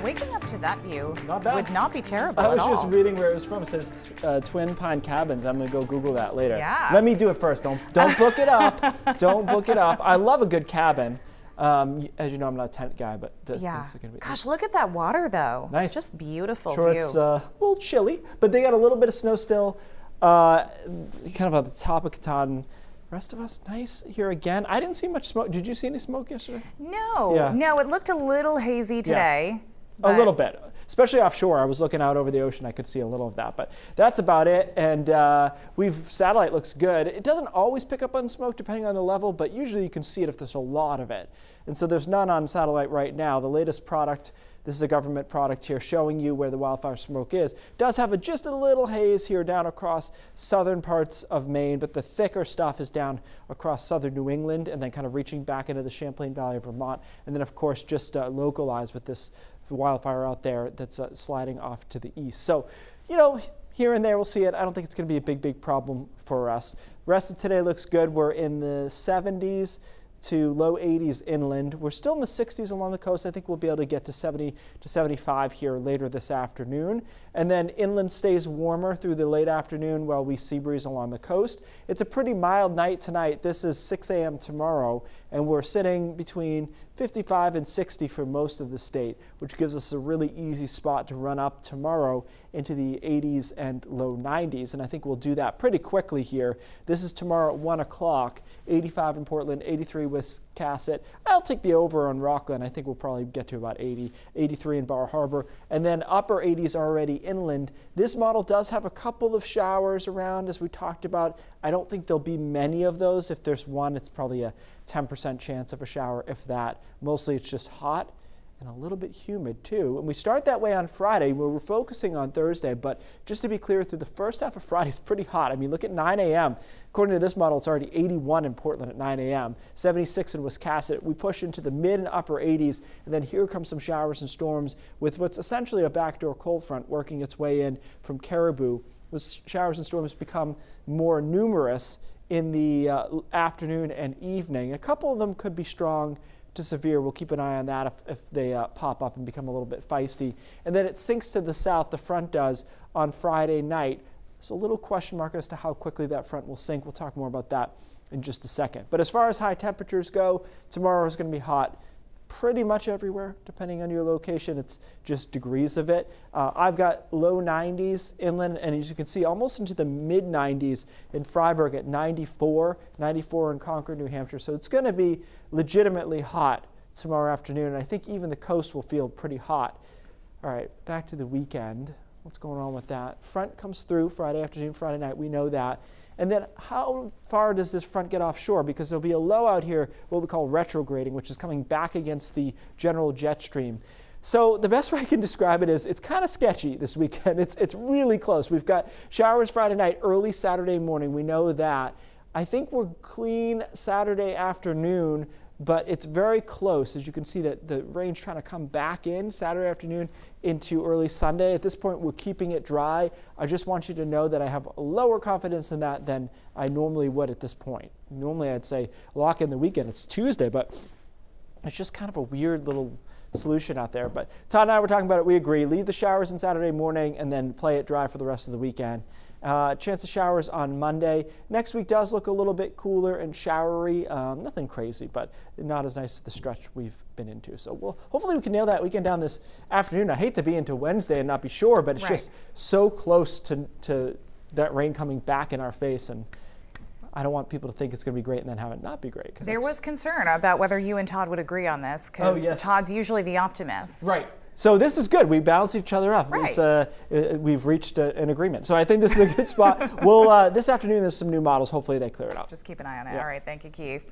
Waking up to that view Not bad. would not be terrible I was at just all. reading where it was from. It says Twin Pine Cabins. I'm gonna go Google that later. Yeah. Let me do it first. Don't book it up. Don't book it up. I love a good cabin. As you know, I'm not a tent guy, but Yeah. that's gonna be Gosh, look at that water though. Nice. Just beautiful sure view. it's a little chilly, but they got a little bit of snow still. Kind of on the top of Katahdin. Rest of us, nice here again. I didn't see much smoke. Did you see any smoke yesterday? No, Yeah. no, it looked a little hazy today. A little bit, especially offshore. I was looking out over the ocean. I could see a little of that, but that's about it. And satellite looks good. It doesn't always pick up on smoke depending on the level, but usually you can see it if there's a lot of it. And so there's none on satellite right now. The latest product, this is a government product here showing you where the wildfire smoke is, does have just a little haze here down across southern parts of Maine, but the thicker stuff is down across southern New England and then kind of reaching back into the Champlain Valley of Vermont. And then of course just localized with this wildfire out there that's sliding off to the east. So, you know, here and there we'll see it. I don't think it's going to be a big problem for us. Rest of today looks good. We're in the 70s to low 80s inland. We're still in the 60s along the coast. I think we'll be able to get to 70 to 75 here later this afternoon. And then inland stays warmer through the late afternoon while we sea breeze along the coast. It's a pretty mild night tonight. This is 6 a.m. tomorrow, and we're sitting between 55 and 60 for most of the state, which gives us a really easy spot to run up tomorrow into the 80s and low 90s. And I think we'll do that pretty quickly here. This is tomorrow at 1 o'clock, 85 in Portland, 83 Wiscasset. I'll take the over on Rockland. I think we'll probably get to about 80, 83 in Bar Harbor, and then upper 80s already inland. This model does have a couple of showers around, as we talked about. I don't think there'll be many of those. If there's one, it's probably a 10% chance of a shower, if that. Mostly it's just hot and a little bit humid too. And we start that way on Friday, where we're focusing on Thursday, but just to be clear, through the first half of Friday is pretty hot. I mean, look at 9 a.m. According to this model, it's already 81 in Portland at 9 a.m., 76 in Wiscasset. We push into the mid and upper 80s, and then here comes some showers and storms with what's essentially a backdoor cold front working its way in from Caribou. Those showers and storms become more numerous in the afternoon and evening. A couple of them could be strong to severe. We'll keep an eye on that if they pop up and become a little bit feisty. And then it sinks to the south, the front does, on Friday night. So a little question mark as to how quickly that front will sink. We'll talk more about that in just a second. But as far as high temperatures go, tomorrow is going to be hot pretty much everywhere, depending on your location. It's just degrees of it. I've got low 90s inland, and as you can see, almost into the mid 90s in Freiburg at 94 in Concord, New Hampshire. So it's going to be legitimately hot tomorrow afternoon, and I think even the coast will feel pretty hot. All right, back to the weekend. What's going on with that? Front comes through Friday afternoon, Friday night. We know that. And then how far does this front get offshore? Because there'll be a low out here, what we call retrograding, which is coming back against the general jet stream. So the best way I can describe it is it's kind of sketchy this weekend. It's really close. We've got showers Friday night, early Saturday morning. We know that. I think we're clean Saturday afternoon, but it's very close. As you can see, that the rain's trying to come back in Saturday afternoon into early Sunday. At this point, we're keeping it dry. I just want you to know that I have a lower confidence in that than I normally would at this point. Normally, I'd say lock in the weekend. It's Tuesday, but it's just kind of a weird little solution out there. But Todd and I were talking about it. We agree. Leave the showers on Saturday morning and then play it dry for the rest of the weekend. Chance of showers on Monday. Next week does look a little bit cooler and showery. Nothing crazy, but not as nice as the stretch we've been into. So hopefully we can nail that weekend down this afternoon. I hate to be into Wednesday and not be sure, but it's just so close to that rain coming back in our face, and I don't want people to think it's going to be great and then have it not be great. There was concern about whether you and Todd would agree on this, because Todd's usually the optimist. Right. So this is good. We balance each other up. Right. We've reached an agreement. So I think this is a good spot. We'll this afternoon there's some new models. Hopefully they clear it out. Just keep an eye on it. All right. Thank you, Keith.